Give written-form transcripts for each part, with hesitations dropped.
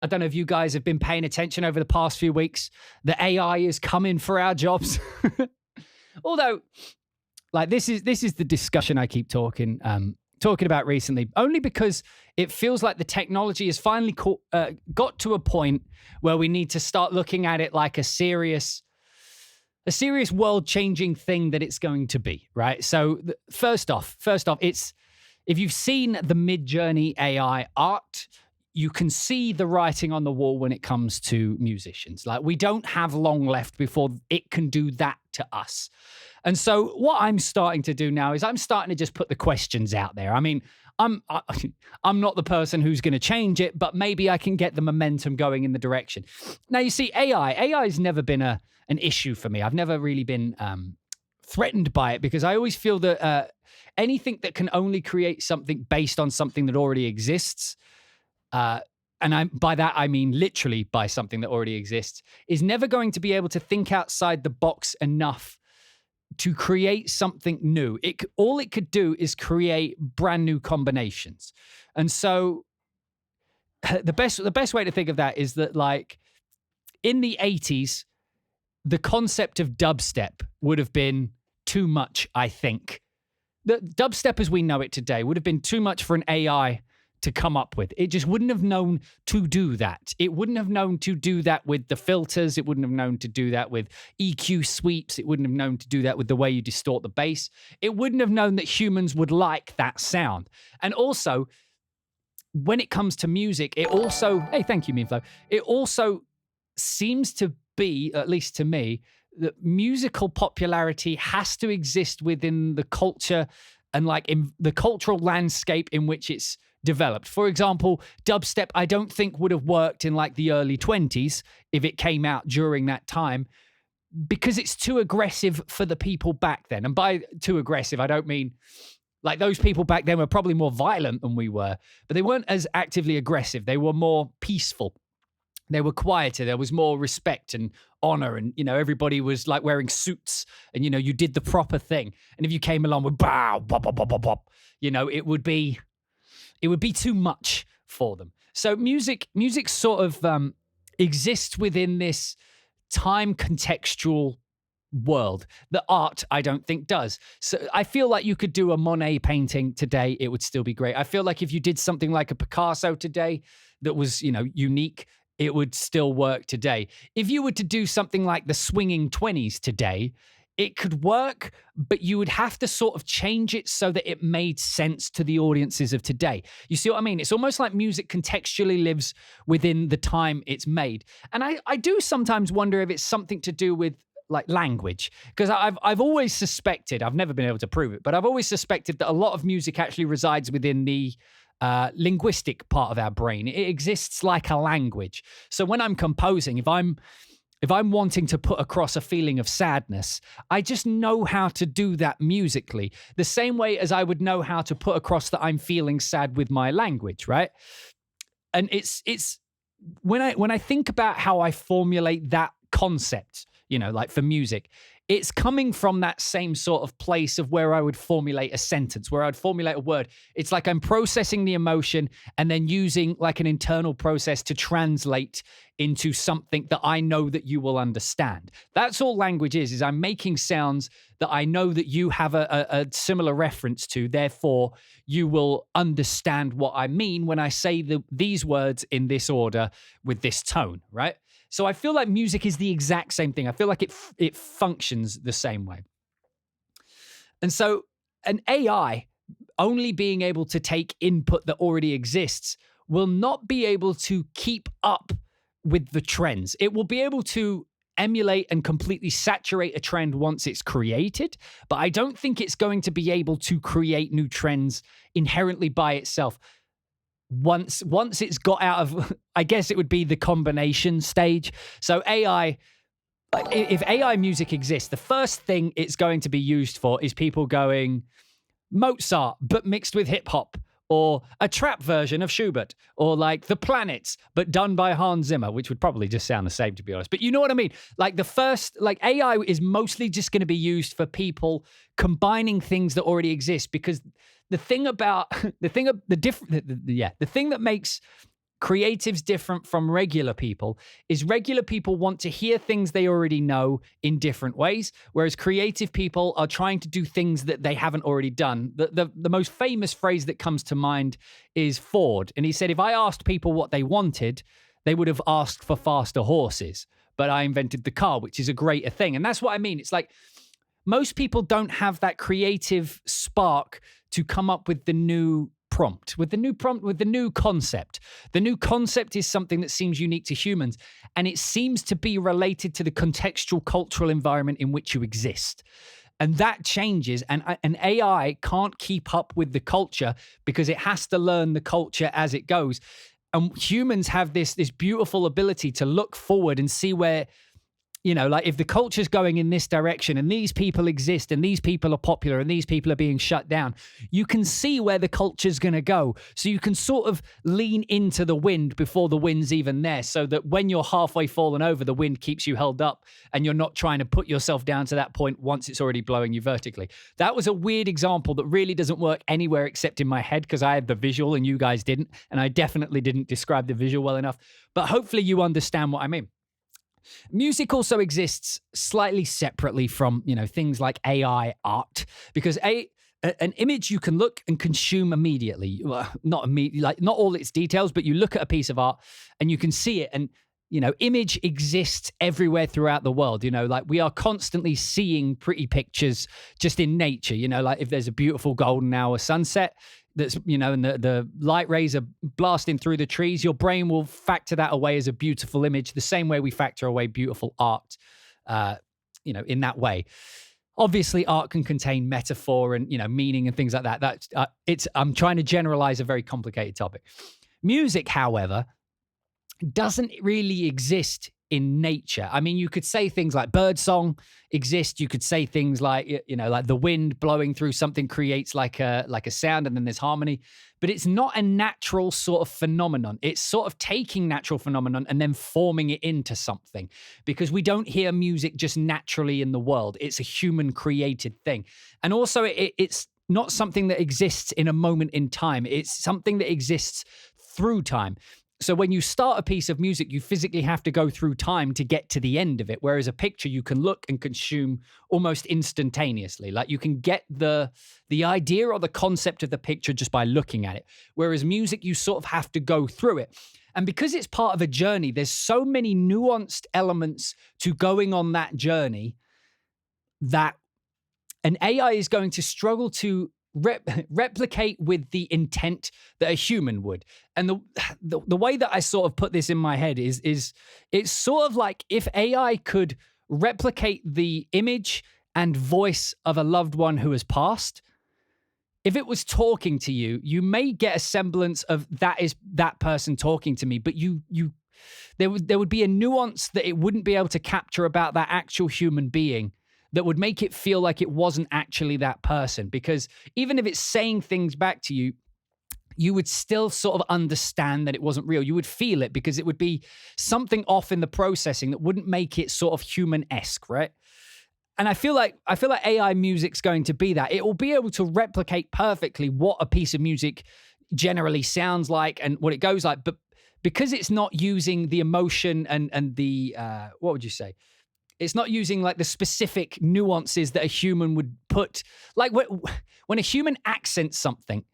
I don't know if you guys have been paying attention over the past few weeks. The AI is coming for our jobs. Although, like this is the discussion I keep talking about recently, only because it feels like the technology has finally got to a point where we need to start looking at it like a serious world-changing thing that it's going to be, right? So first off, it's if you've seen the Midjourney AI art, you can see the writing on the wall when it comes to musicians. Like, we don't have long left before it can do that to us. And so what I'm starting to do now is I'm starting to just put the questions out there. I mean, I'm not the person who's going to change it, but maybe I can get the momentum going in the direction. Now, you see, AI has never been an issue for me. I've never really been threatened by it, because I always feel that anything that can only create something based on something that already exists, and by that I mean literally by something that already exists, is never going to be able to think outside the box enough to create something new. All it could do is create brand new combinations. And so the best way to think of that is that, like, in the 80s, the concept of dubstep would have been too much, I think. The dubstep as we know it today would have been too much for an AI to come up with. It just wouldn't have known to do that. It wouldn't have known to do that with the filters. It wouldn't have known to do that with EQ sweeps. It wouldn't have known to do that with the way you distort the bass. It wouldn't have known that humans would like that sound. And also, when it comes to music, it also, hey, thank you, Meanflow. It also seems to be, at least to me, that musical popularity has to exist within the culture and, like, in the cultural landscape in which it's developed. For example, dubstep, I don't think would have worked in, like, the early 20s if it came out during that time, because it's too aggressive for the people back then. And by too aggressive, I don't mean, like, those people back then were probably more violent than we were, but they weren't as actively aggressive. They were more peaceful. They were quieter. There was more respect and honor, and, you know, everybody was, like, wearing suits, and, you know, you did the proper thing. And if you came along with bow, bop, bop, bop, bop, bop, you know, it would be too much for them. So music sort of exists within this time contextual world. The art, I don't think, does. So I feel like you could do a Monet painting today, it would still be great. I feel like if you did something like a Picasso today that was, you know, unique, it would still work today. If you were to do something like the Swinging 20s today, it could work, but you would have to sort of change it so that it made sense to the audiences of today. You see what I mean? It's almost like music contextually lives within the time it's made. And I do sometimes wonder if it's something to do with, like, language, because I've always suspected, I've never been able to prove it, but I've always suspected that a lot of music actually resides within the linguistic part of our brain. It exists like a language. So when I'm composing, if I'm wanting to put across a feeling of sadness, I just know how to do that musically, the same way as I would know how to put across that I'm feeling sad with my language, right? And it's when I think about how I formulate that concept, you know, like for music, it's coming from that same sort of place of where I would formulate a sentence, where I'd formulate a word. It's like I'm processing the emotion and then using, like, an internal process to translate into something that I know that you will understand. That's all language is I'm making sounds that I know that you have a similar reference to. Therefore, you will understand what I mean when I say these words in this order with this tone, right? So I feel like music is the exact same thing. I feel like it functions the same way. And so an AI only being able to take input that already exists will not be able to keep up with the trends. It will be able to emulate and completely saturate a trend once it's created, but I don't think it's going to be able to create new trends inherently by itself. Once it's got out of, I guess it would be the combination stage. So AI, if AI music exists, the first thing it's going to be used for is people going Mozart, but mixed with hip hop, or a trap version of Schubert, or like The Planets, but done by Hans Zimmer, which would probably just sound the same, to be honest. But you know what I mean? Like, the first, like, AI is mostly just going to be used for people combining things that already exist, because the thing that makes creatives different from regular people is regular people want to hear things they already know in different ways, whereas creative people are trying to do things that they haven't already done. The most famous phrase that comes to mind is Ford. And he said, if I asked people what they wanted, they would have asked for faster horses. But I invented the car, which is a greater thing. And that's what I mean. It's like most people don't have that creative spark to come up with the new prompt, with the new concept. The new concept is something that seems unique to humans, and it seems to be related to the contextual cultural environment in which you exist. And that changes, and an AI can't keep up with the culture because it has to learn the culture as it goes. And humans have this beautiful ability to look forward and see where, like if the culture's going in this direction and these people exist and these people are popular and these people are being shut down, you can see where the culture's going to go. So you can sort of lean into the wind before the wind's even there, so that when you're halfway fallen over, the wind keeps you held up and you're not trying to put yourself down to that point once it's already blowing you vertically. That was a weird example that really doesn't work anywhere except in my head because I had the visual and you guys didn't. And I definitely didn't describe the visual well enough. But hopefully you understand what I mean. Music also exists slightly separately from, things like AI art, because an image you can look and consume immediately. Well, not immediately, like not all its details, but you look at a piece of art and you can see it. And, image exists everywhere throughout the world. Like we are constantly seeing pretty pictures just in nature. Like if there's a beautiful golden hour sunset, that's, and the light rays are blasting through the trees, your brain will factor that away as a beautiful image, the same way we factor away beautiful art, in that way. Obviously, art can contain metaphor and, meaning and things like that. I'm trying to generalize a very complicated topic. Music, however, doesn't really exist in nature. I mean, you could say things like birdsong exist. You could say things like, like the wind blowing through something creates like a sound and then there's harmony, but it's not a natural sort of phenomenon. It's sort of taking natural phenomenon and then forming it into something, because we don't hear music just naturally in the world. It's a human created thing. And also it's not something that exists in a moment in time. It's something that exists through time. So when you start a piece of music, you physically have to go through time to get to the end of it. Whereas a picture, you can look and consume almost instantaneously. Like you can get the idea or the concept of the picture just by looking at it. Whereas music, you sort of have to go through it. And because it's part of a journey, there's so many nuanced elements to going on that journey that an AI is going to struggle to replicate with the intent that a human would. And the way that I sort of put this in my head is it's sort of like if AI could replicate the image and voice of a loved one who has passed. If it was talking to you, you may get a semblance of that is that person talking to me, but there would be a nuance that it wouldn't be able to capture about that actual human being that would make it feel like it wasn't actually that person. Because even if it's saying things back to you, you would still sort of understand that it wasn't real. You would feel it because it would be something off in the processing that wouldn't make it sort of human-esque, right? And I feel like AI music's going to be that. It will be able to replicate perfectly what a piece of music generally sounds like and what it goes like. But because it's not using the emotion and the, what would you say? It's not using like the specific nuances that a human would put. Like when a human accents something,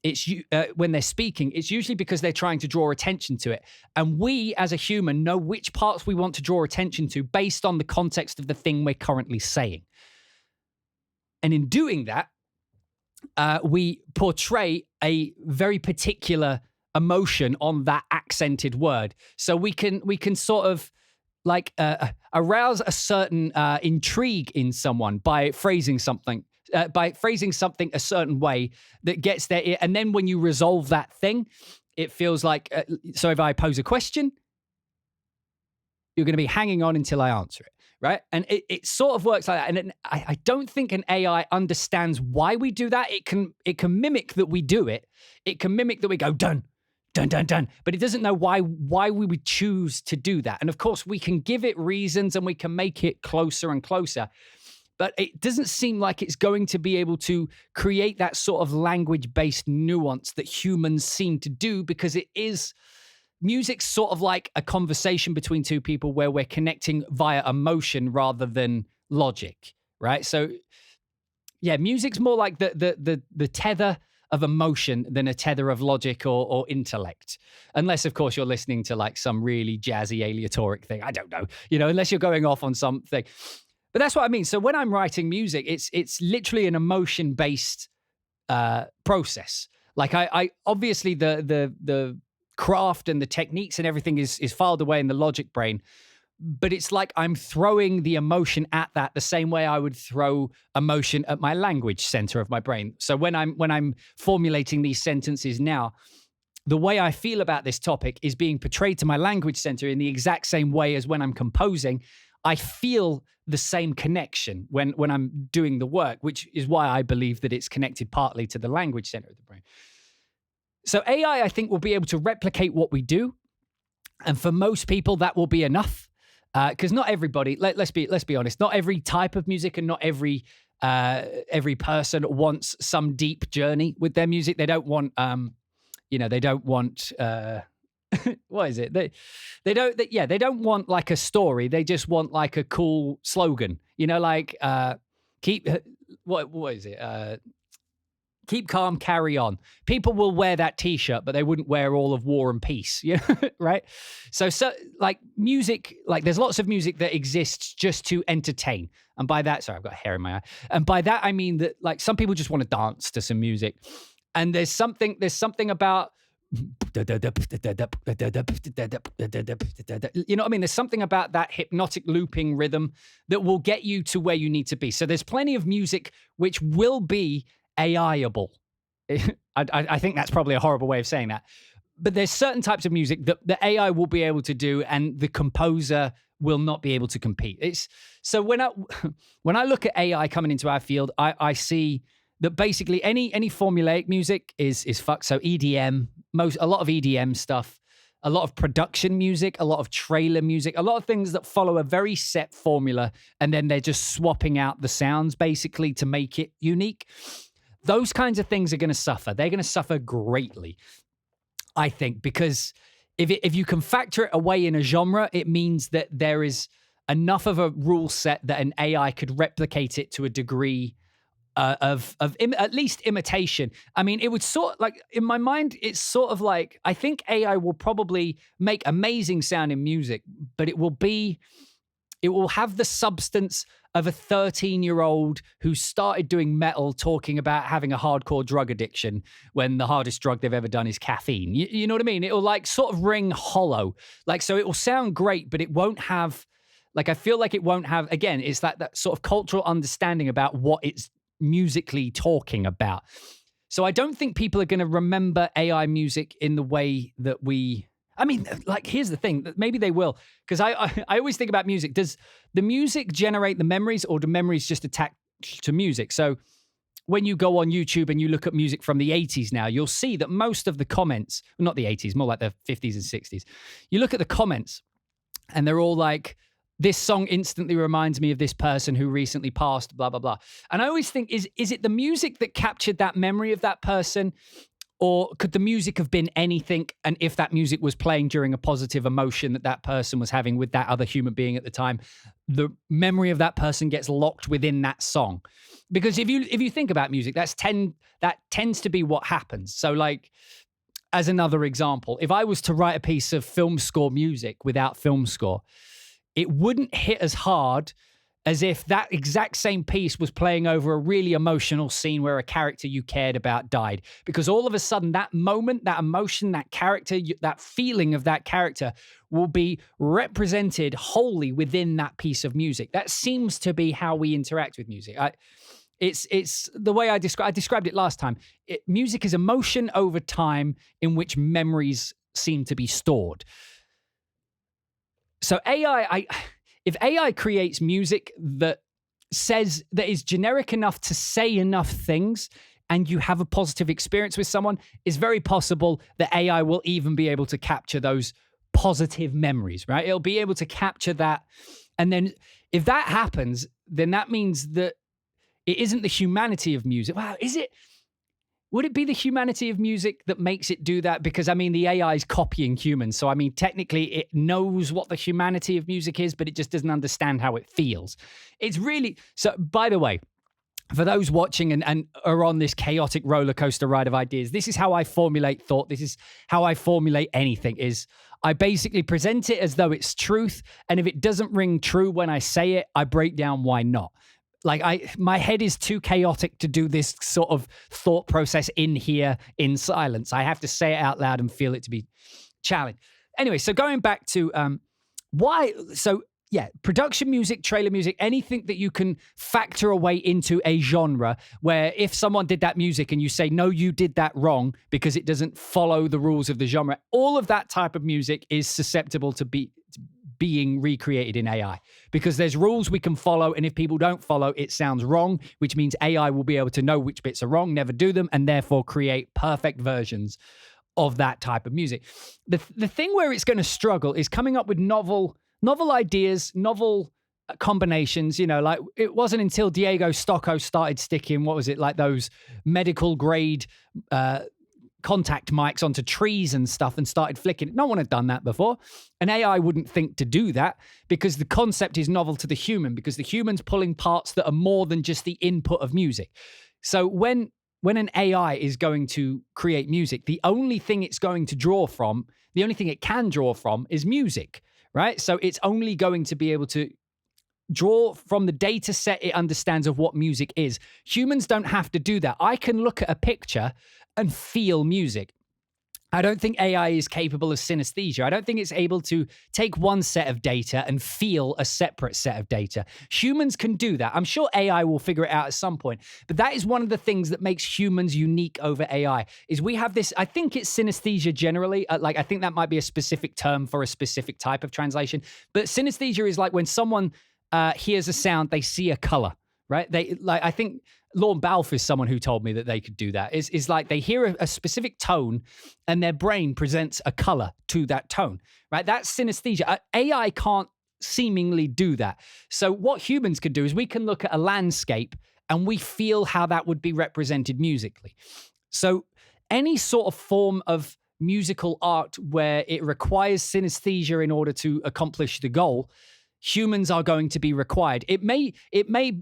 it's when they're speaking, it's usually because they're trying to draw attention to it. And we as a human know which parts we want to draw attention to based on the context of the thing we're currently saying. And in doing that, we portray a very particular emotion on that accented word. So we can sort of like arouse a certain intrigue in someone by phrasing something a certain way that gets their ear. And then when you resolve that thing, it feels like, so if I pose a question, you're going to be hanging on until I answer it, right? And it sort of works like that. And I don't think an AI understands why we do that. It can mimic that we do it. It can mimic that we go, done. Dun, dun, dun. But it doesn't know why we would choose to do that. And of course, we can give it reasons and we can make it closer and closer. But it doesn't seem like it's going to be able to create that sort of language-based nuance that humans seem to do, because it is music's sort of like a conversation between two people where we're connecting via emotion rather than logic, right? So yeah, music's more like the tether of emotion than a tether of logic or intellect. Unless, of course, you're listening to like some really jazzy aleatoric thing. I don't know, unless you're going off on something. But that's what I mean. So when I'm writing music, it's literally an emotion-based process. Like I obviously the craft and the techniques and everything is filed away in the logic brain, but it's like I'm throwing the emotion at that the same way I would throw emotion at my language center of my brain. So when I'm formulating these sentences now, the way I feel about this topic is being portrayed to my language center in the exact same way as when I'm composing. I feel the same connection when I'm doing the work, which is why I believe that it's connected partly to the language center of the brain. So AI, I think, will be able to replicate what we do. And for most people, that will be enough. Because not everybody, let's be honest, not every type of music and not every person wants some deep journey with their music. They don't want, they don't want, what is it? They don't want like a story. They just want like a cool slogan, like what is it? Keep calm, carry on. People will wear that T-shirt, but they wouldn't wear all of War and Peace, right? So like music, like there's lots of music that exists just to entertain. And by that, sorry, I've got hair in my eye. And by that, I mean that like some people just want to dance to some music. And there's something about, you know what I mean? There's something about that hypnotic looping rhythm that will get you to where you need to be. So there's plenty of music which will be AI-able. I think that's probably a horrible way of saying that. But there's certain types of music that the AI will be able to do and the composer will not be able to compete. So when I look at AI coming into our field, I see that basically any formulaic music is fucked. So EDM, a lot of EDM stuff, a lot of production music, a lot of trailer music, a lot of things that follow a very set formula, and then they're just swapping out the sounds basically to make it unique. Those kinds of things are going to suffer. They're going to suffer greatly, I think, because if you can factor it away in a genre, it means that there is enough of a rule set that an AI could replicate it to a degree of at least imitation. I mean, it would sort like in my mind, it's sort of like I think AI will probably make amazing sounding music, but it will have the substance of a 13-year-old who started doing metal talking about having a hardcore drug addiction when the hardest drug they've ever done is caffeine. You know what I mean? It'll like sort of ring hollow. Like, so it will sound great, but it won't have, like, I feel like it won't have, again, it's that sort of cultural understanding about what it's musically talking about. So I don't think people are going to remember AI music in the way that I mean, like, here's the thing, maybe they will, because I always think about music. Does the music generate the memories, or do memories just attach to music? So when you go on YouTube and you look at music from the 80s now, you'll see that most of the comments, not the 80s, more like the 50s and 60s, you look at the comments and they're all like, this song instantly reminds me of this person who recently passed, blah, blah, blah. And I always think, is it the music that captured that memory of that person? Or could the music have been anything? And if that music was playing during a positive emotion that person was having with that other human being at the time, the memory of that person gets locked within that song. Because if you think about music, that tends to be what happens. So like, as another example, if I was to write a piece of film score music without film score, it wouldn't hit as hard as if that exact same piece was playing over a really emotional scene where a character you cared about died. Because all of a sudden, that moment, that emotion, that character, that feeling of that character will be represented wholly within that piece of music. That seems to be how we interact with music. It's the way I described it last time. Music is emotion over time in which memories seem to be stored. So if AI creates music that is generic enough to say enough things and you have a positive experience with someone, it's very possible that AI will even be able to capture those positive memories, right? It'll be able to capture that. And then if that happens, then that means that it isn't the humanity of music. Wow, is it? would it be the humanity of music that makes it do that? Because I mean, the AI is copying humans. So I mean, technically it knows what the humanity of music is, but it just doesn't understand how it feels. It's really, so by the way, for those watching and are on this chaotic roller coaster ride of ideas, this is how I formulate thought. This is how I formulate anything, is I basically present it as though it's truth. And if it doesn't ring true when I say it, I break down why not. Like my head is too chaotic to do this sort of thought process in here in silence. I have to say it out loud and feel it to be challenged. Anyway, so going back to why, so yeah, production music, trailer music, anything that you can factor away into a genre where if someone did that music and you say, no, you did that wrong because it doesn't follow the rules of the genre, all of that type of music is susceptible to being recreated in AI because there's rules we can follow. And if people don't follow, it sounds wrong, which means AI will be able to know which bits are wrong, never do them, and therefore create perfect versions of that type of music. The thing where it's going to struggle is coming up with novel ideas, novel combinations. You know, like it wasn't until Diego Stocco started sticking, what was it, like those medical grade contact mics onto trees and stuff and started flicking it. No one had done that before. An AI wouldn't think to do that because the concept is novel to the human, because the human's pulling parts that are more than just the input of music. So when an AI is going to create music, the only thing it's going to draw from, the only thing it can draw from is music, right? So it's only going to be able to draw from the data set it understands of what music is. Humans don't have to do that. I can look at a picture and feel music. I don't think AI is capable of synesthesia. I don't think it's able to take one set of data and feel a separate set of data. Humans can do that. I'm sure AI will figure it out at some point. But that is one of the things that makes humans unique over AI, is we have this, I think it's synesthesia generally. Like, I think that might be a specific term for a specific type of translation. But synesthesia is like when someone hears a sound, they see a color, right? I think Lorne Balfe is someone who told me that they could do that. Is like they hear a specific tone and their brain presents a color to that tone, right? That's synesthesia. AI can't seemingly do that. So what humans could do is we can look at a landscape and we feel how that would be represented musically. So any sort of form of musical art where it requires synesthesia in order to accomplish the goal, humans are going to be required. It may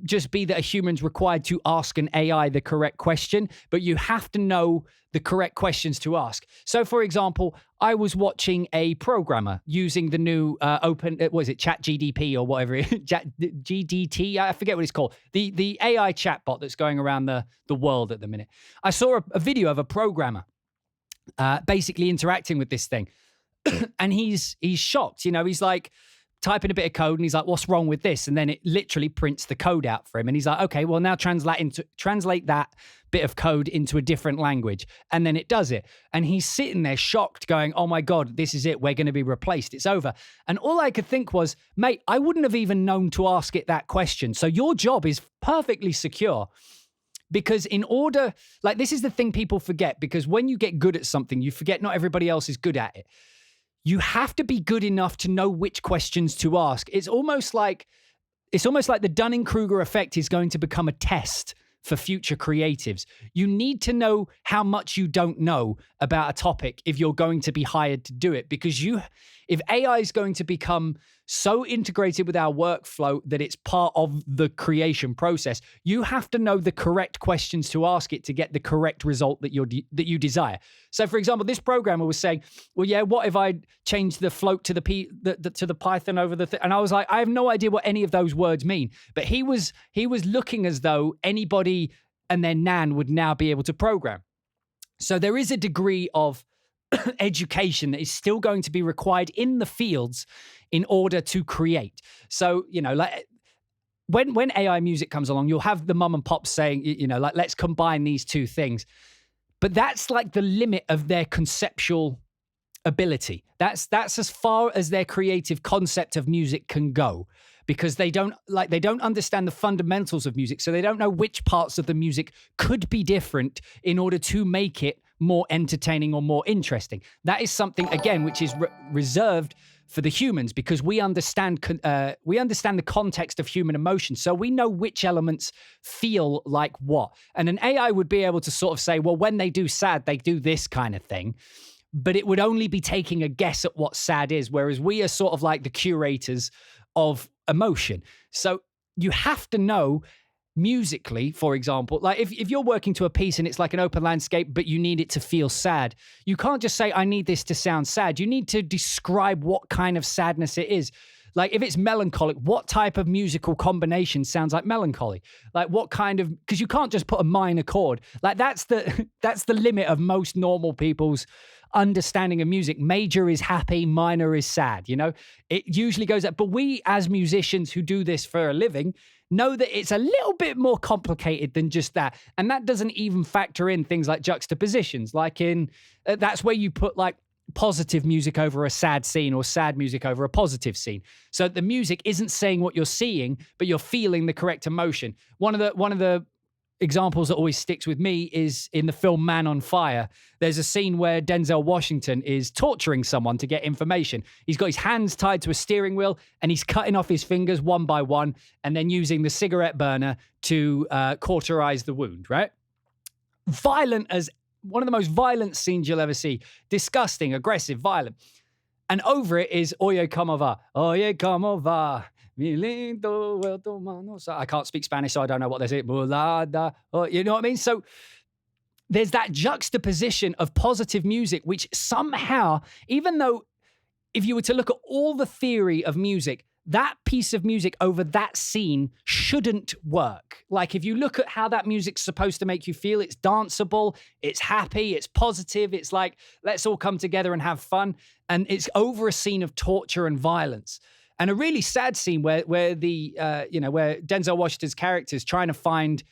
just be that a human's required to ask an AI the correct question, but you have to know the correct questions to ask. So, for example, I was watching a programmer using the new ChatGDP or whatever, GDT, I forget what it's called, the AI chatbot that's going around the world at the minute. I saw a video of a programmer basically interacting with this thing, and he's shocked. You know, he's like, typing a bit of code and he's like, what's wrong with this? And then it literally prints the code out for him. And he's like, okay, well now translate that bit of code into a different language. And then it does it. And he's sitting there shocked going, oh my God, this is it. We're going to be replaced. It's over. And all I could think was, mate, I wouldn't have even known to ask it that question. So your job is perfectly secure. Because in order, like, this is the thing people forget, because when you get good at something, you forget not everybody else is good at it. You have to be good enough to know which questions to ask. It's almost like the Dunning-Kruger effect is going to become a test for future creatives. You need to know how much you don't know about a topic if you're going to be hired to do it, because if AI is going to become so integrated with our workflow that it's part of the creation process, you have to know the correct questions to ask it to get the correct result that you desire. So, for example, this programmer was saying, well, yeah, what if I change the float to the Python over the and I was like, I have no idea what any of those words mean. But he was looking as though anybody and their nan would now be able to program. So there is a degree of education that is still going to be required in the fields in order to create. So, you know, like when AI music comes along, you'll have the mum and pops saying, you know, like, let's combine these two things. But that's like the limit of their conceptual ability. That's as far as their creative concept of music can go, because they don't understand the fundamentals of music. So they don't know which parts of the music could be different in order to make it more entertaining or more interesting. That is something, again, which is reserved for the humans because we understand the context of human emotion. So we know which elements feel like what. And an AI would be able to sort of say, well, when they do sad, they do this kind of thing. But it would only be taking a guess at what sad is, whereas we are sort of like the curators of emotion. So you have to know musically, for example, like if you're working to a piece and it's like an open landscape, but you need it to feel sad, you can't just say, I need this to sound sad. You need to describe what kind of sadness it is. Like if it's melancholic, what type of musical combination sounds like melancholy? Like what kind of, because you can't just put a minor chord. Like that's the limit of most normal people's understanding of music. Major is happy, minor is sad, you know? It usually goes up. But we as musicians who do this for a living know that it's a little bit more complicated than just that. And that doesn't even factor in things like juxtapositions, like in, that's where you put like positive music over a sad scene or sad music over a positive scene. So the music isn't saying what you're seeing, but you're feeling the correct emotion. One of the examples that always sticks with me is in the film Man on Fire. There's a scene where Denzel Washington is torturing someone to get information. He's got his hands tied to a steering wheel and he's cutting off his fingers one by one and then using the cigarette burner to cauterize the wound, right? Violent as one of the most violent scenes you'll ever see. Disgusting, aggressive, violent. And over it is Oye, como va? Oye, como va? Mi lindo, I can't speak Spanish, so I don't know what they say. You know what I mean? So there's that juxtaposition of positive music, which somehow, even though if you were to look at all the theory of music, that piece of music over that scene shouldn't work. Like if you look at how that music's supposed to make you feel, it's danceable, it's happy, it's positive, it's like, let's all come together and have fun. And it's over a scene of torture and violence. And a really sad scene where where Denzel Washington's character is trying to find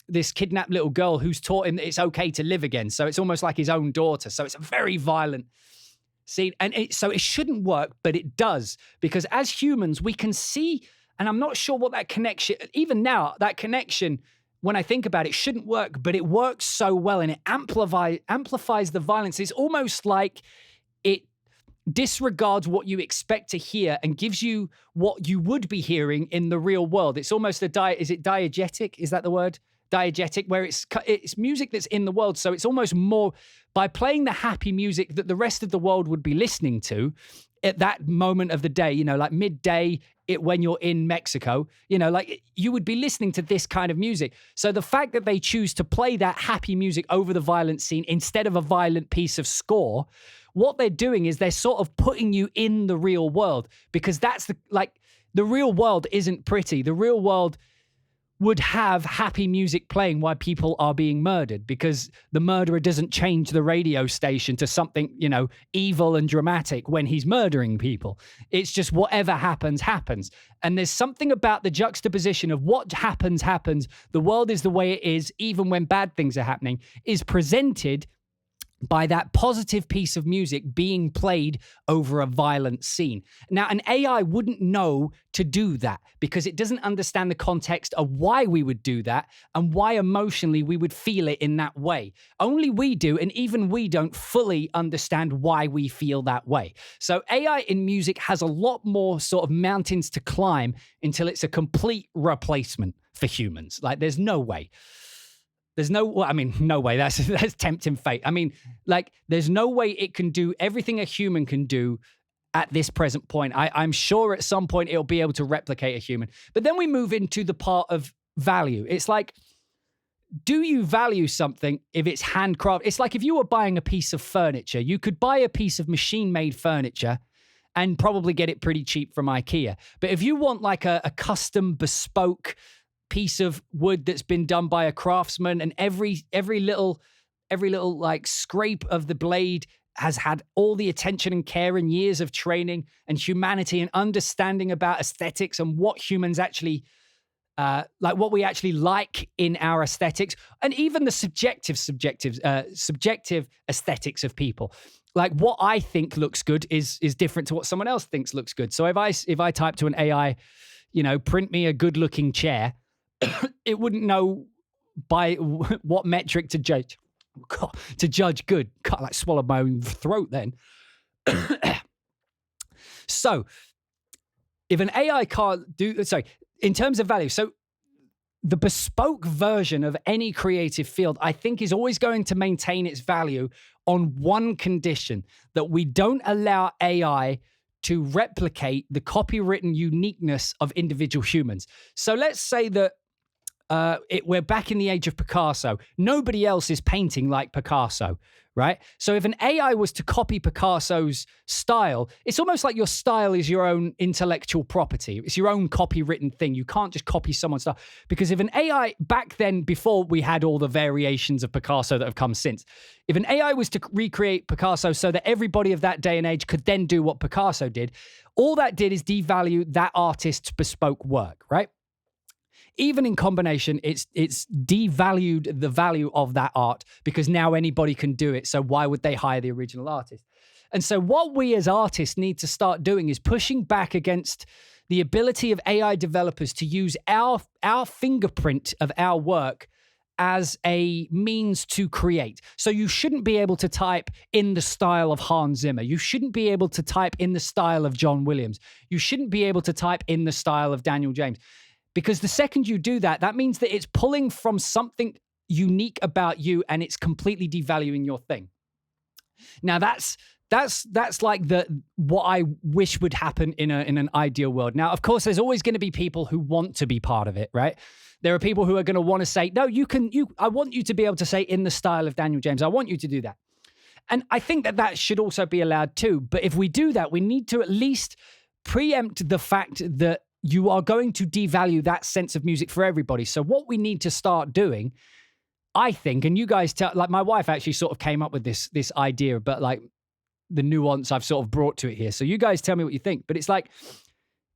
this kidnapped little girl who's taught him that it's okay to live again. So it's almost like his own daughter. So it's a very violent scene. And so it shouldn't work, but it does. Because as humans, we can see, and I'm not sure what that connection, even now, that connection, when I think about it, shouldn't work, but it works so well and it amplifies the violence. It's almost like it disregards what you expect to hear and gives you what you would be hearing in the real world. It's almost is it diegetic? Is that the word? Diegetic, where it's music that's in the world. So it's almost more by playing the happy music that the rest of the world would be listening to at that moment of the day, you know, like midday, when you're in Mexico, you know, like you would be listening to this kind of music. So the fact that they choose to play that happy music over the violent scene instead of a violent piece of score, what they're doing is they're sort of putting you in the real world, because that's the real world isn't pretty. The real world would have happy music playing while people are being murdered, because the murderer doesn't change the radio station to something, you know, evil and dramatic when he's murdering people. It's just whatever happens, happens. And there's something about the juxtaposition of what happens, happens. The world is the way it is, even when bad things are happening, is presented by that positive piece of music being played over a violent scene. Now, an AI wouldn't know to do that because it doesn't understand the context of why we would do that and why emotionally we would feel it in that way. Only we do, and even we don't fully understand why we feel that way. So AI in music has a lot more sort of mountains to climb until it's a complete replacement for humans. Like, there's no way. No way. That's tempting fate. I mean, like, there's no way it can do everything a human can do at this present point. I'm sure at some point it'll be able to replicate a human. But then we move into the part of value. It's like, do you value something if it's handcrafted? It's like if you were buying a piece of furniture, you could buy a piece of machine-made furniture and probably get it pretty cheap from IKEA. But if you want like a custom bespoke piece of wood that's been done by a craftsman, and every little like scrape of the blade has had all the attention and care and years of training and humanity and understanding about aesthetics and what humans actually like, what we actually like in our aesthetics, and even the subjective aesthetics of people. Like, what I think looks good is different to what someone else thinks looks good. So if I type to an AI, you know, print me a good looking chair, it wouldn't know by what metric to judge. God, to judge good. God, I like swallowed my own throat then. So if an AI can't do, in terms of value, so the bespoke version of any creative field, I think, is always going to maintain its value on one condition: that we don't allow AI to replicate the copywritten uniqueness of individual humans. So let's say that we're back in the age of Picasso. Nobody else is painting like Picasso, right? So if an AI was to copy Picasso's style, it's almost like your style is your own intellectual property. It's your own copywritten thing. You can't just copy someone's style. Because if an AI, back then, before we had all the variations of Picasso that have come since, if an AI was to recreate Picasso so that everybody of that day and age could then do what Picasso did, all that did is devalue that artist's bespoke work, right? Even in combination, it's devalued the value of that art, because now anybody can do it. So why would they hire the original artist? And so what we as artists need to start doing is pushing back against the ability of AI developers to use our fingerprint of our work as a means to create. So you shouldn't be able to type in the style of Hans Zimmer. You shouldn't be able to type in the style of John Williams. You shouldn't be able to type in the style of Daniel James. Because the second you do that, that means that it's pulling from something unique about you, and it's completely devaluing your thing. Now that's like what I wish would happen in an ideal world. Now, of course, there's always going to be people who want to be part of it, right? There are people who are going to want to say, no, I want you to be able to say in the style of Daniel James. I want you to do that. And I think that should also be allowed too. But if we do that, we need to at least preempt the fact that you are going to devalue that sense of music for everybody. So what we need to start doing, I think, and you guys tell, like my wife actually sort of came up with this idea, but like the nuance I've sort of brought to it here. So you guys tell me what you think. But it's like,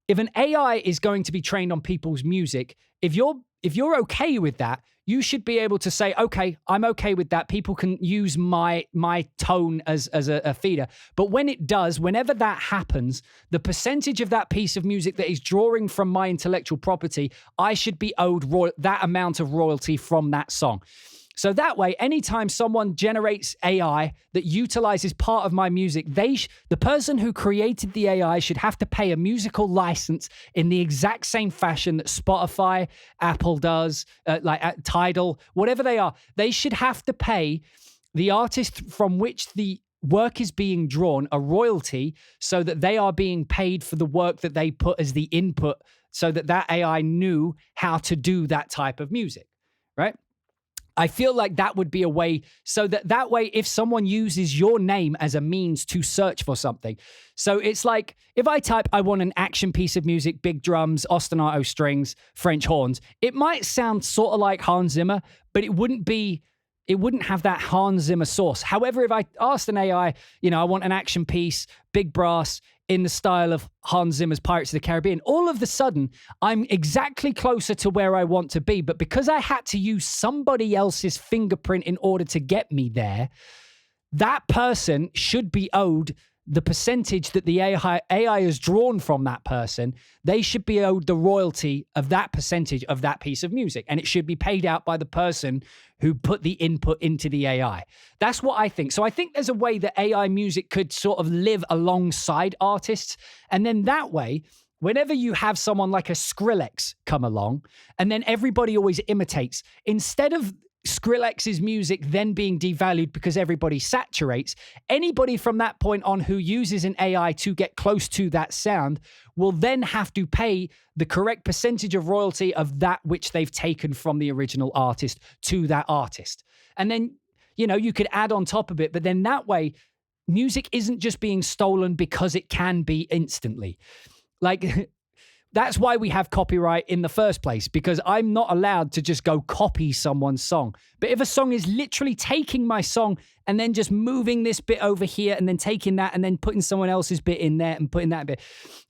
if an AI is going to be trained on people's music, if you're okay with that, you should be able to say, okay, I'm okay with that. People can use my tone as a feeder. But when it does, whenever that happens, the percentage of that piece of music that is drawing from my intellectual property, I should be owed that amount of royalty from that song. So that way, anytime someone generates AI that utilizes part of my music, the person who created the AI should have to pay a musical license in the exact same fashion that Spotify, Apple does, Tidal, whatever they are. They should have to pay the artist from which the work is being drawn a royalty, so that they are being paid for the work that they put as the input, so that AI knew how to do that type of music, right? I feel like that would be a way, so that way, if someone uses your name as a means to search for something. So it's like, if I type, I want an action piece of music, big drums, ostinato strings, French horns, it might sound sort of like Hans Zimmer, but it wouldn't have that Hans Zimmer source. However, if I asked an AI, I want an action piece, big brass, in the style of Hans Zimmer's Pirates of the Caribbean, all of a sudden, I'm exactly closer to where I want to be. But because I had to use somebody else's fingerprint in order to get me there, that person should be owed the percentage that the AI has drawn from that person. They should be owed the royalty of that percentage of that piece of music. And it should be paid out by the person who put the input into the AI. That's what I think. So I think there's a way that AI music could sort of live alongside artists. And then that way, whenever you have someone like a Skrillex come along, and then everybody always imitates, instead of Skrillex's music then being devalued because everybody saturates, anybody from that point on who uses an AI to get close to that sound will then have to pay the correct percentage of royalty of that which they've taken from the original artist to that artist. And then, you could add on top of it, but then that way, music isn't just being stolen because it can be instantly. Like, that's why we have copyright in the first place, because I'm not allowed to just go copy someone's song. But if a song is literally taking my song and then just moving this bit over here and then taking that and then putting someone else's bit in there and putting that bit,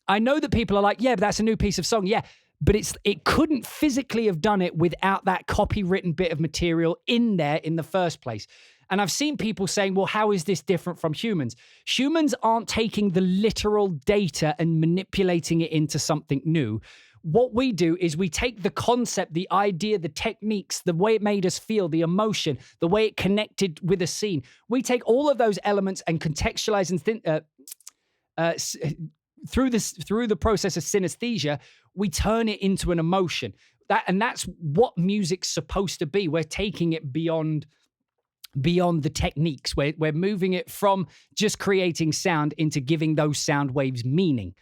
I know that people are like, yeah, but that's a new piece of song. Yeah, but it couldn't physically have done it without that copywritten bit of material in there in the first place. And I've seen people saying, well, how is this different from humans? Humans aren't taking the literal data and manipulating it into something new. What we do is we take the concept, the idea, the techniques, the way it made us feel, the emotion, the way it connected with a scene. We take all of those elements and contextualize and through the process of synesthesia, we turn it into an emotion. That's what music's supposed to be. We're taking it beyond the techniques. We're moving it from just creating sound into giving those sound waves meaning.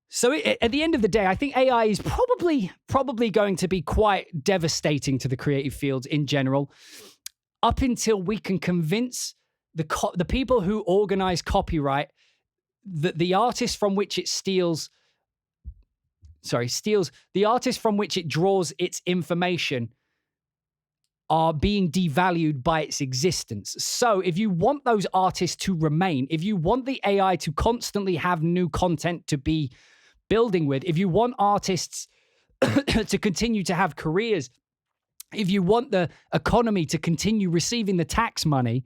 So at the end of the day, I think AI is probably going to be quite devastating to the creative fields in general, up until we can convince the people who organize copyright that the artist from which it steals the artist from which it draws its information are being devalued by its existence. So if you want those artists to remain, if you want the AI to constantly have new content to be building with, if you want artists to continue to have careers, if you want the economy to continue receiving the tax money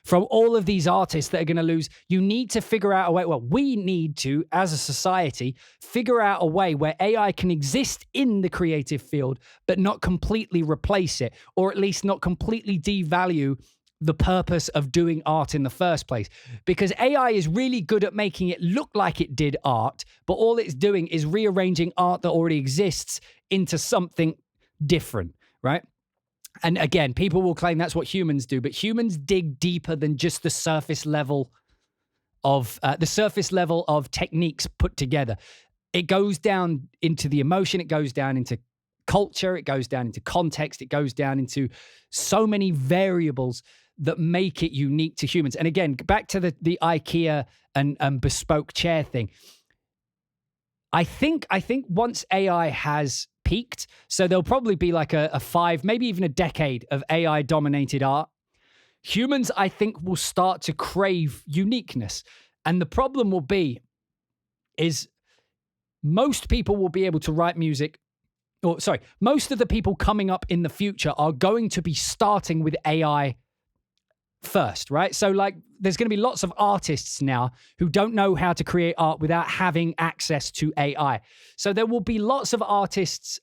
from all of these artists that are going to lose, you need to figure out a way. Well, we need to, as a society, figure out a way where AI can exist in the creative field, but not completely replace it, or at least not completely devalue the purpose of doing art in the first place. Because AI is really good at making it look like it did art, but all it's doing is rearranging art that already exists into something different, right? And again, people will claim that's what humans do, but humans dig deeper than just the surface level of techniques put together. It goes down into the emotion. It goes down into culture. It goes down into context. It goes down into so many variables that make it unique to humans. And again, back to the IKEA and bespoke chair thing. I think once AI has peaked, so there'll probably be like a 5, maybe even a decade of AI dominated art. Humans, I think, will start to crave uniqueness. And the problem will be is most people will be able to write music, most of the people coming up in the future are going to be starting with AI first, right? So like there's going to be lots of artists now who don't know how to create art without having access to AI. So there will be lots of artists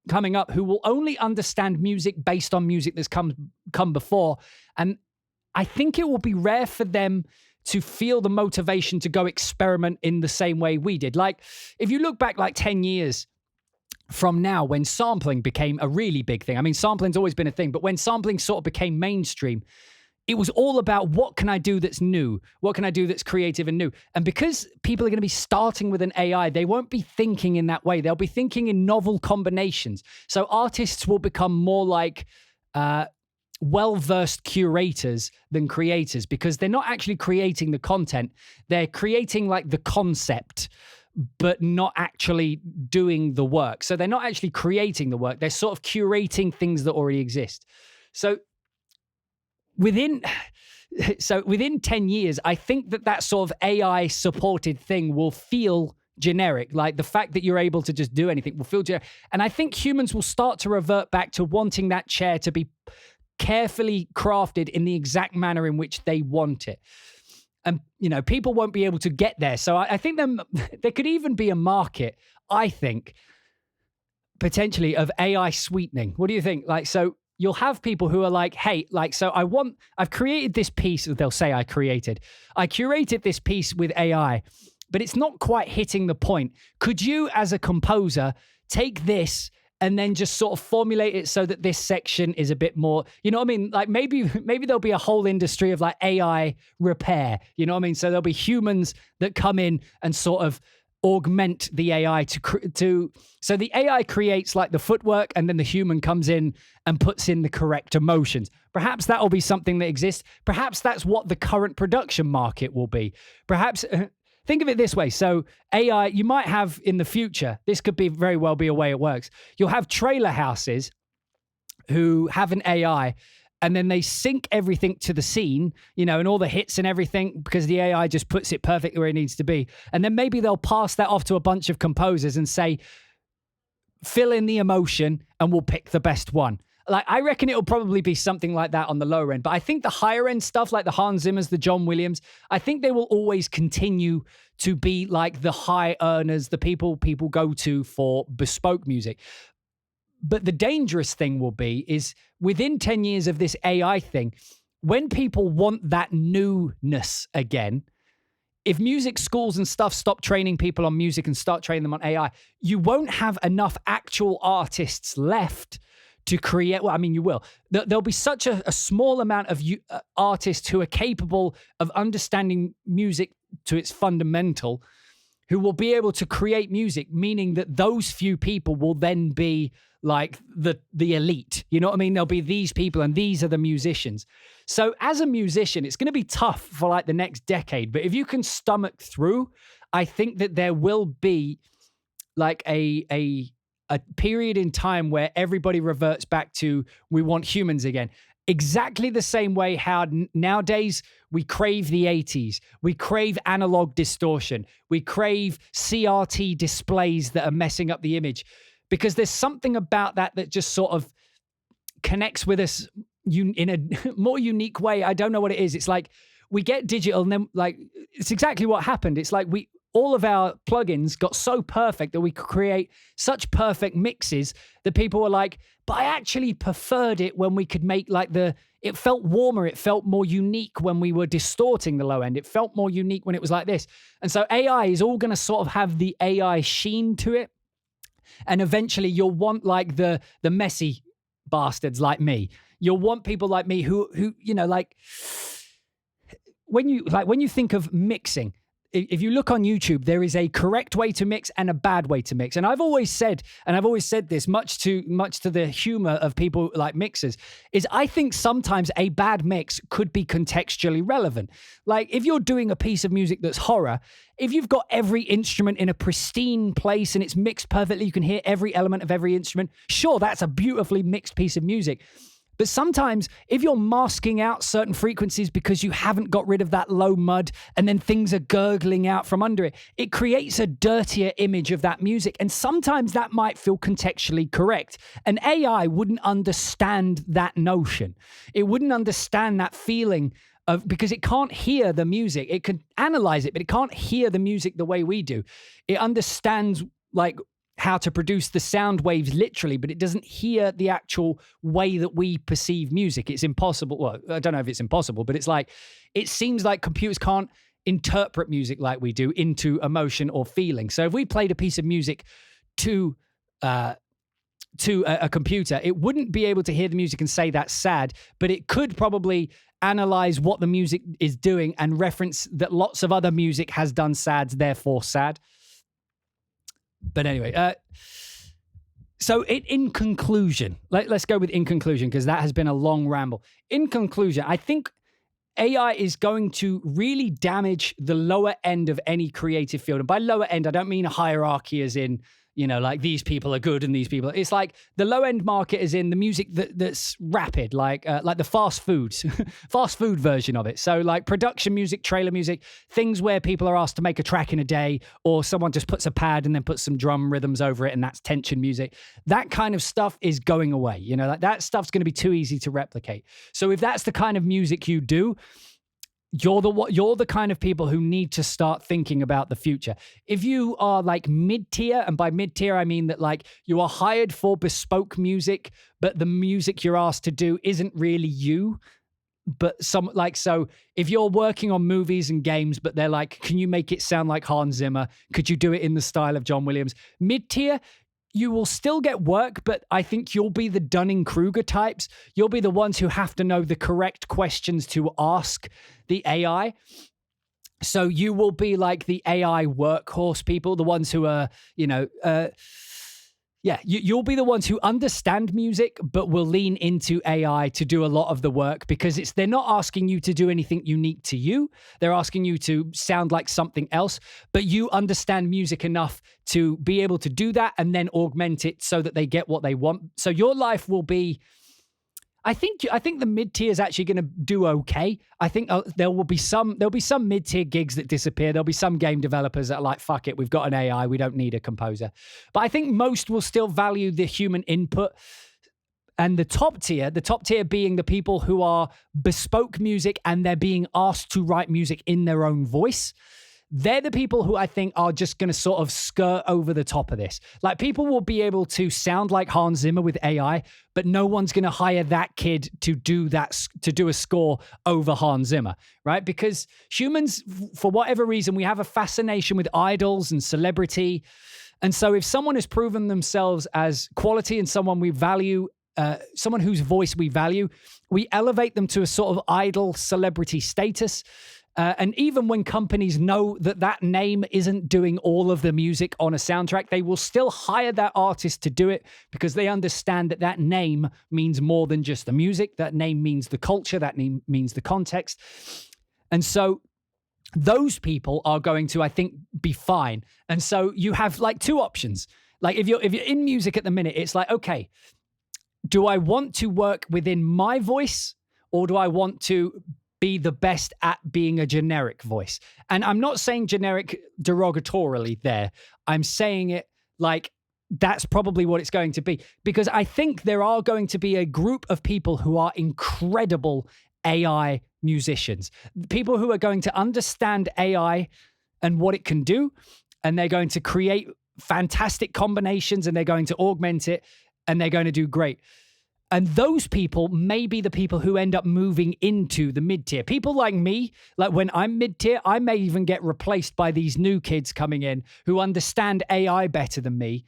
coming up who will only understand music based on music that's come before. And I think it will be rare for them to feel the motivation to go experiment in the same way we did. Like if you look back like 10 years from now, when sampling became a really big thing. I mean, sampling's always been a thing, but when sampling sort of became mainstream, it was all about what can I do that's new? What can I do that's creative and new? And because people are going to be starting with an AI, they won't be thinking in that way. They'll be thinking in novel combinations. So artists will become more like well-versed curators than creators, because they're not actually creating the content. They're creating like the concept, but not actually doing the work. So they're not actually creating the work. They're sort of curating things that already exist. So within 10 years, I think that sort of AI supported thing will feel generic. Like the fact that you're able to just do anything will feel generic. And I think humans will start to revert back to wanting that chair to be carefully crafted in the exact manner in which they want it. And, people won't be able to get there. So I think there could even be a market, I think, potentially of AI sweetening. What do you think? Like, so you'll have people who are like, hey, like, so I've created this piece. They'll say I curated this piece with AI, but it's not quite hitting the point. Could you, as a composer, take this and then just sort of formulate it so that this section is a bit more, you know what I mean? Like maybe there'll be a whole industry of like AI repair, you know what I mean? So there'll be humans that come in and sort of augment the AI so the AI creates like the footwork, and then the human comes in and puts in the correct emotions. Perhaps that'll be something that exists. Perhaps that's what the current production market will be. Perhaps think of it this way. So AI, you might have in the future, this could be very well be a way it works. You'll have trailer houses who have an AI, and then they sync everything to the scene, and all the hits and everything, because the AI just puts it perfectly where it needs to be. And then maybe they'll pass that off to a bunch of composers and say, fill in the emotion and we'll pick the best one. Like, I reckon it'll probably be something like that on the lower end. But I think the higher end stuff, like the Hans Zimmers, the John Williams, I think they will always continue to be like the high earners, the people go to for bespoke music. But the dangerous thing will be is within 10 years of this AI thing, when people want that newness again, if music schools and stuff stop training people on music and start training them on AI, you won't have enough actual artists left to create. Well, I mean, you will. There'll be such a small amount of artists who are capable of understanding music to its fundamental, who will be able to create music, meaning that those few people will then be like the elite. You know what I mean? There'll be these people and these are the musicians. So as a musician, it's going to be tough for like the next decade. But if you can stomach through, I think that there will be like a period in time where everybody reverts back to, we want humans again. Exactly the same way how nowadays we crave the 80s. We crave analog distortion. We crave CRT displays that are messing up the image, because there's something about that just sort of connects with us in a more unique way. I don't know what it is. It's like we get digital and then like, it's exactly what happened. It's like all of our plugins got so perfect that we could create such perfect mixes that people were like, but I actually preferred it when we could make like it felt warmer. It felt more unique when we were distorting the low end. It felt more unique when it was like this. And so AI is all going to sort of have the AI sheen to it. And eventually you'll want like the messy bastards like me. You'll want people like me who, you know, like when you think of mixing, if you look on YouTube, there is a correct way to mix and a bad way to mix. And I've always said this, much to the humor of people like mixers, is I think sometimes a bad mix could be contextually relevant. Like if you're doing a piece of music that's horror, if you've got every instrument in a pristine place and it's mixed perfectly, you can hear every element of every instrument. Sure, that's a beautifully mixed piece of music. But sometimes if you're masking out certain frequencies because you haven't got rid of that low mud and then things are gurgling out from under it, it creates a dirtier image of that music. And sometimes that might feel contextually correct. And AI wouldn't understand that notion. It wouldn't understand that feeling because it can't hear the music. It can analyze it, but it can't hear the music the way we do. It understands like how to produce the sound waves literally, but it doesn't hear the actual way that we perceive music. It's impossible. Well, I don't know if it's impossible, but it's like, it seems like computers can't interpret music like we do into emotion or feeling. So if we played a piece of music to a computer, it wouldn't be able to hear the music and say that's sad, but it could probably analyze what the music is doing and reference that lots of other music has done sads, therefore sad. But anyway, so in conclusion, let's go with in conclusion, because that has been a long ramble. In conclusion, I think AI is going to really damage the lower end of any creative field. And by lower end, I don't mean a hierarchy as in, you know, like these people are good and these people. It's like the low end market is in the music that's rapid, like the fast food version of it. So like production music, trailer music, things where people are asked to make a track in a day, or someone just puts a pad and then puts some drum rhythms over it, and that's tension music. That kind of stuff is going away. You know, like that stuff's going to be too easy to replicate. So if that's the kind of music you do, you're the kind of people who need to start thinking about the future. If you are like mid-tier, and by mid-tier I mean that like you are hired for bespoke music, but the music you're asked to do isn't really you, but so if you're working on movies and games, but they're like, can you make it sound like Hans Zimmer? Could you do it in the style of John Williams? Mid-tier, you will still get work, but I think you'll be the Dunning-Kruger types. You'll be the ones who have to know the correct questions to ask the AI. So you will be like the AI workhorse people, the ones who are, you'll be the ones who understand music, but will lean into AI to do a lot of the work, because they're not asking you to do anything unique to you. They're asking you to sound like something else, but you understand music enough to be able to do that and then augment it so that they get what they want. So your life will be, I think the mid-tier is actually going to do okay. I think there'll be some mid-tier gigs that disappear. There'll be some game developers that are like, fuck it, we've got an AI, we don't need a composer. But I think most will still value the human input. And the top tier being the people who are bespoke music and they're being asked to write music in their own voice. they're the people who I think are just going to sort of skirt over the top of this. Like, people will be able to sound like Hans Zimmer with AI, but no one's going to hire that kid to do a score over Hans Zimmer, right? Because humans, for whatever reason, we have a fascination with idols and celebrity. And so if someone has proven themselves as quality and someone we value, someone whose voice we value, we elevate them to a sort of idol celebrity status. And even when companies know that name isn't doing all of the music on a soundtrack, they will still hire that artist to do it because they understand that name means more than just the music. That name means the culture. That name means the context. And so those people are going to, I think, be fine. And so you have like two options. Like if you're in music at the minute, it's like, okay, do I want to work within my voice, or do I want to be the best at being a generic voice? And I'm not saying generic derogatorily there. I'm saying it like that's probably what it's going to be, because I think there are going to be a group of people who are incredible AI musicians, people who are going to understand AI and what it can do, and they're going to create fantastic combinations, and they're going to augment it, and they're going to do great. And those people may be the people who end up moving into the mid-tier. People like me, like when I'm mid-tier, I may even get replaced by these new kids coming in who understand AI better than me.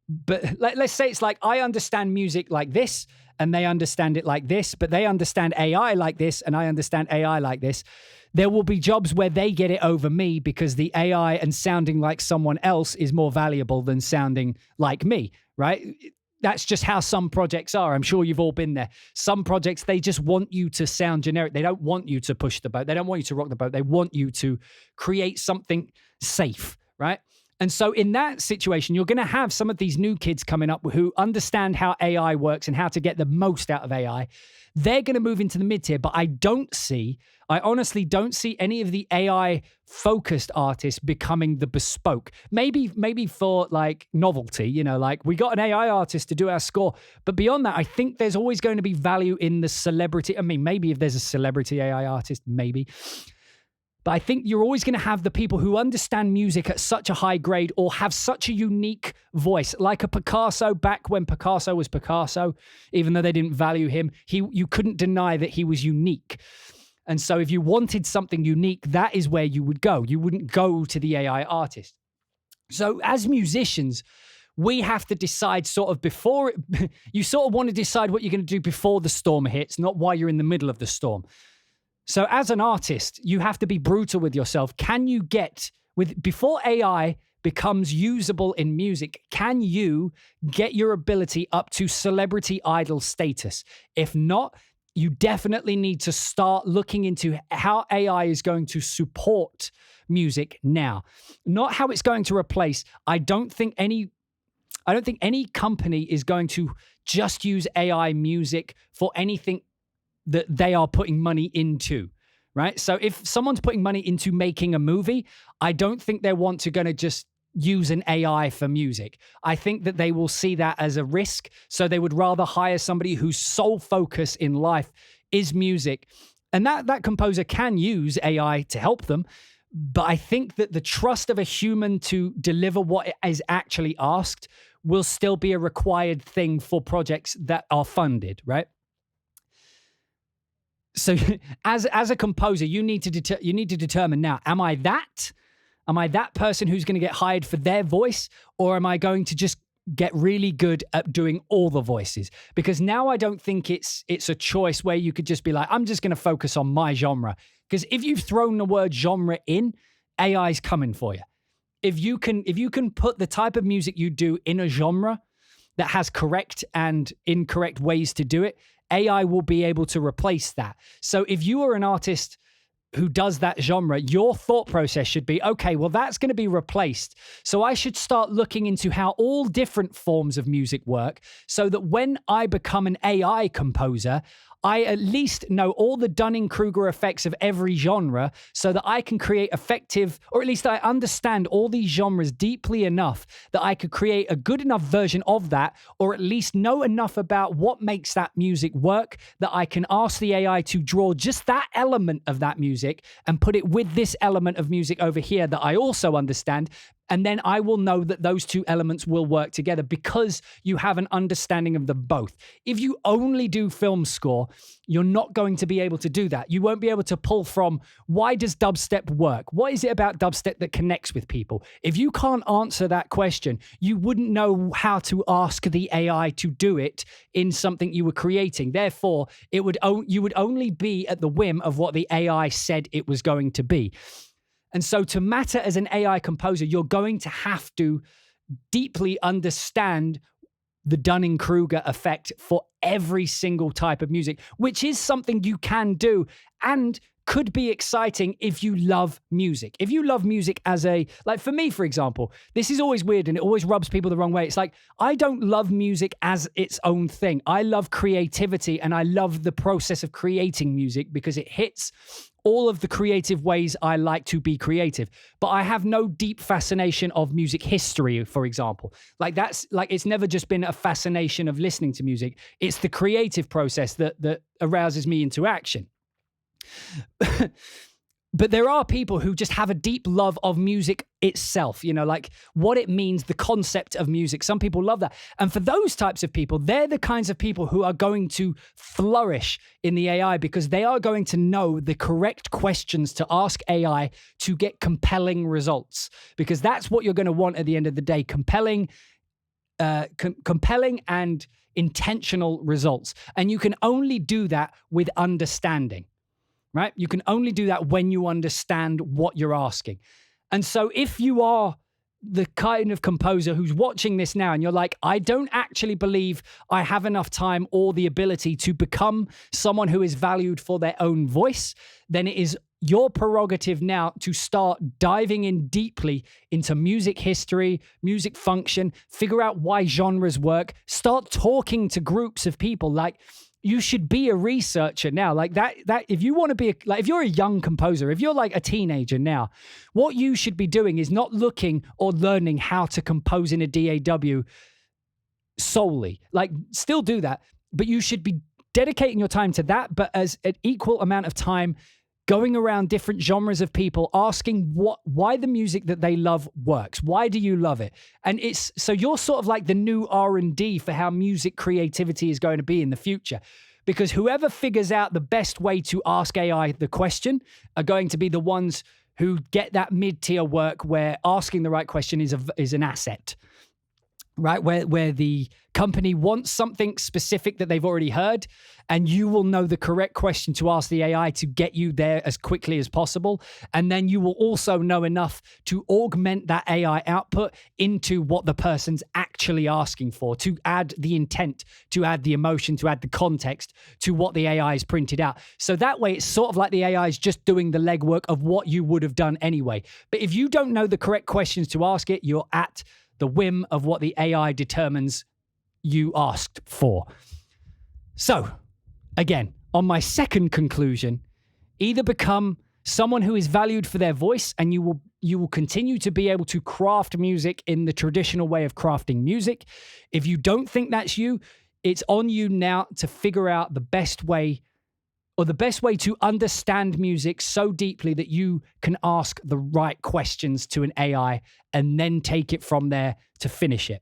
But let's say it's like I understand music like this, and they understand it like this, but they understand AI like this, and I understand AI like this. There will be jobs where they get it over me because the AI and sounding like someone else is more valuable than sounding like me, right? That's just how some projects are. I'm sure you've all been there. Some projects, they just want you to sound generic. They don't want you to push the boat. They don't want you to rock the boat. They want you to create something safe, right? And so in that situation, you're going to have some of these new kids coming up who understand how AI works and how to get the most out of AI. They're going to move into the mid-tier, but I honestly don't see any of the AI-focused artists becoming the bespoke. Maybe for like novelty, you know, like we got an AI artist to do our score. But beyond that, I think there's always going to be value in the celebrity. I mean, maybe if there's a celebrity AI artist, maybe. But I think you're always going to have the people who understand music at such a high grade or have such a unique voice, like a Picasso back when Picasso was Picasso. Even though they didn't value him, you couldn't deny that he was unique. And so if you wanted something unique, that is where you would go. You wouldn't go to the AI artist. So as musicians, we have to decide sort of before you sort of want to decide what you're going to do before the storm hits, not while you're in the middle of the storm. So as an artist, you have to be brutal with yourself. Can you before AI becomes usable in music, can you get your ability up to celebrity idol status? If not, you definitely need to start looking into how AI is going to support music now, not how it's going to replace. I don't think any company is going to just use AI music for anything that they are putting money into, right? So if someone's putting money into making a movie, I don't think they're going to just use an AI for music. I think that they will see that as a risk. So they would rather hire somebody whose sole focus in life is music. And that composer can use AI to help them. But I think that the trust of a human to deliver what is actually asked will still be a required thing for projects that are funded, right? So as a composer, you need to determine now, am I that person who's going to get hired for their voice, or am I going to just get really good at doing all the voices? Because now I don't think it's a choice where you could just be like, I'm just going to focus on my genre. Because if you've thrown the word genre in, AI's coming for you. If you can put the type of music you do in a genre that has correct and incorrect ways to do it, AI will be able to replace that. So if you are an artist who does that genre, your thought process should be, okay, well, that's going to be replaced. So I should start looking into how all different forms of music work so that when I become an AI composer, I at least know all the Dunning-Kruger effects of every genre so that I can create effective, or at least I understand all these genres deeply enough that I could create a good enough version of that, or at least know enough about what makes that music work that I can ask the AI to draw just that element of that music music and put it with this element of music over here that I also understand. And then I will know that those two elements will work together because you have an understanding of them both. If you only do film score, you're not going to be able to do that. You won't be able to pull from, why does dubstep work? What is it about dubstep that connects with people? If you can't answer that question, you wouldn't know how to ask the AI to do it in something you were creating. Therefore, you would only be at the whim of what the AI said it was going to be. And so to matter as an AI composer, you're going to have to deeply understand the Dunning-Kruger effect for every single type of music, which is something you can do and could be exciting if you love music. If you love music like for me, for example, this is always weird and it always rubs people the wrong way. It's like, I don't love music as its own thing. I love creativity and I love the process of creating music because it hits all of the creative ways I like to be creative. But I have no deep fascination of music history, for example. It's never just been a fascination of listening to music. It's the creative process that arouses me into action. But there are people who just have a deep love of music itself, like what it means, the concept of music. Some people love that. And for those types of people, they're the kinds of people who are going to flourish in the AI because they are going to know the correct questions to ask AI to get compelling results. Because that's what you're going to want at the end of the day, compelling and intentional results. And you can only do that with understanding. Right? You can only do that when you understand what you're asking. And so if you are the kind of composer who's watching this now and you're like, I don't actually believe I have enough time or the ability to become someone who is valued for their own voice, then it is your prerogative now to start diving in deeply into music history, music function, figure out why genres work, start talking to groups of people. Like, you should be a researcher now. Like that if you want to be if you're a young composer, if you're like a teenager now, what you should be doing is not looking or learning how to compose in a DAW solely. Like, still do that, but you should be dedicating your time to that, but as an equal amount of time going around different genres of people, asking why the music that they love works. Why do you love it? And so you're sort of like the new R&D for how music creativity is going to be in the future. Because whoever figures out the best way to ask AI the question are going to be the ones who get that mid-tier work where asking the right question is an asset. Right? Where the company wants something specific that they've already heard, and you will know the correct question to ask the AI to get you there as quickly as possible. And then you will also know enough to augment that AI output into what the person's actually asking for, to add the intent, to add the emotion, to add the context to what the AI is printed out. So that way it's sort of like the AI is just doing the legwork of what you would have done anyway. But if you don't know the correct questions to ask it, you're at the whim of what the AI determines you asked for. So, again, on my second conclusion, either become someone who is valued for their voice and you will continue to be able to craft music in the traditional way of crafting music. If you don't think that's you, it's on you now to figure out the best way to understand music so deeply that you can ask the right questions to an AI and then take it from there to finish it.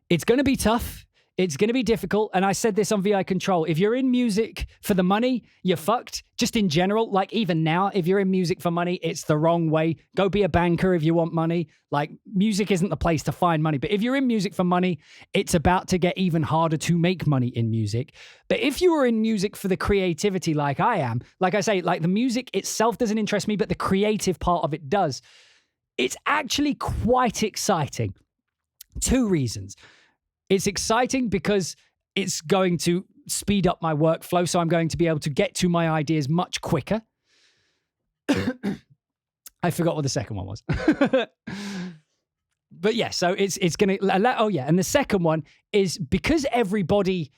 It's going to be tough. It's going to be difficult. And I said this on VI Control. If you're in music for the money, you're fucked. Just in general, like even now, if you're in music for money, it's the wrong way. Go be a banker if you want money. Like, music isn't the place to find money. But if you're in music for money, it's about to get even harder to make money in music. But if you are in music for the creativity like I am, like I say, like the music itself doesn't interest me, but the creative part of it does. It's actually quite exciting. 2 reasons. It's exciting because it's going to speed up my workflow, so I'm going to be able to get to my ideas much quicker. I forgot what the second one was. But yeah, so it's going to... Oh yeah, and the second one is because everybody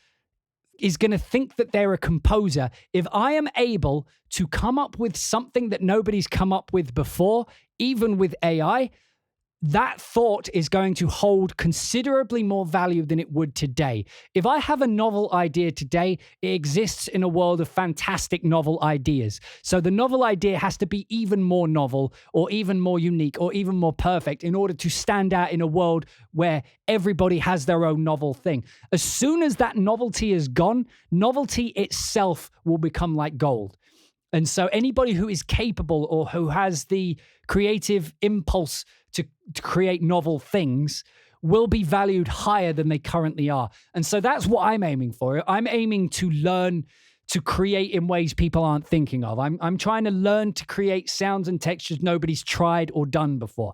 is going to think that they're a composer. If I am able to come up with something that nobody's come up with before, even with AI, that thought is going to hold considerably more value than it would today. If I have a novel idea today, it exists in a world of fantastic novel ideas. So the novel idea has to be even more novel or even more unique or even more perfect in order to stand out in a world where everybody has their own novel thing. As soon as that novelty is gone, novelty itself will become like gold. And so anybody who is capable or who has the creative impulse to create novel things will be valued higher than they currently are. And so that's what I'm aiming for. I'm aiming to learn to create in ways people aren't thinking of. I'm trying to learn to create sounds and textures nobody's tried or done before.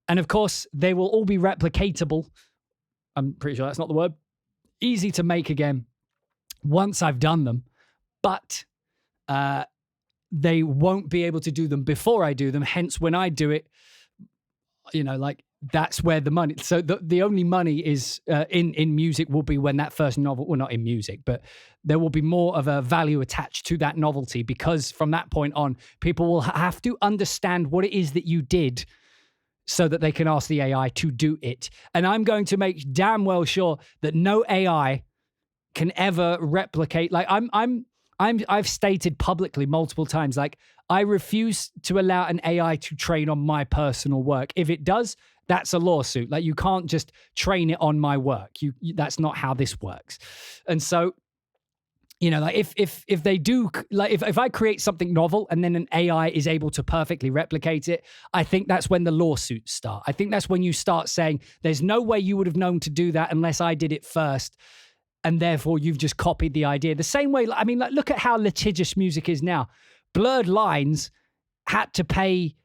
And of course, they will all be replicatable. I'm pretty sure that's not the word. Easy to make again once I've done them. But they won't be able to do them before I do them. Hence, when I do it, like that's where the money. So the only money is in music will be when that first novel, well, not in music, but there will be more of a value attached to that novelty, because from that point on, people will have to understand what it is that you did so that they can ask the AI to do it. And I'm going to make damn well sure that no AI can ever replicate. Like I've stated publicly multiple times, like I refuse to allow an AI to train on my personal work. If it does, that's a lawsuit. Like you can't just train it on my work. That's not how this works. And so, like if they do, like if I create something novel and then an AI is able to perfectly replicate it, I think that's when the lawsuits start. I think that's when you start saying there's no way you would have known to do that unless I did it first. And therefore, you've just copied the idea. The same way, I mean, like, look at how litigious music is now. Blurred Lines had to pay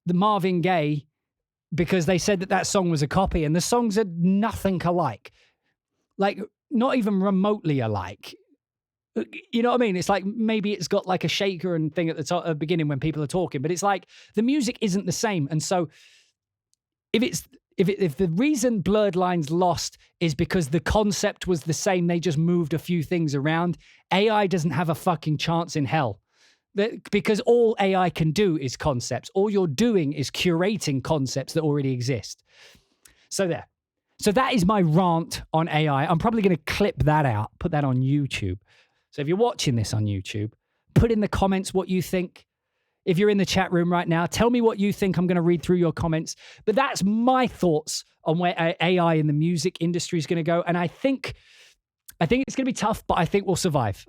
the Marvin Gaye because they said that song was a copy, and the songs are nothing alike. Like, not even remotely alike. You know what I mean? It's like maybe it's got like a shaker and thing at the beginning when people are talking, but it's like the music isn't the same. And so if the reason Blurred Lines lost is because the concept was the same, they just moved a few things around, AI doesn't have a fucking chance in hell. Because all AI can do is concepts. All you're doing is curating concepts that already exist. So there. So that is my rant on AI. I'm probably going to clip that out, put that on YouTube. So if you're watching this on YouTube, put in the comments what you think. If you're in the chat room right now, tell me what you think. I'm going to read through your comments. But that's my thoughts on where AI in the music industry is going to go. And I think it's going to be tough, but I think we'll survive.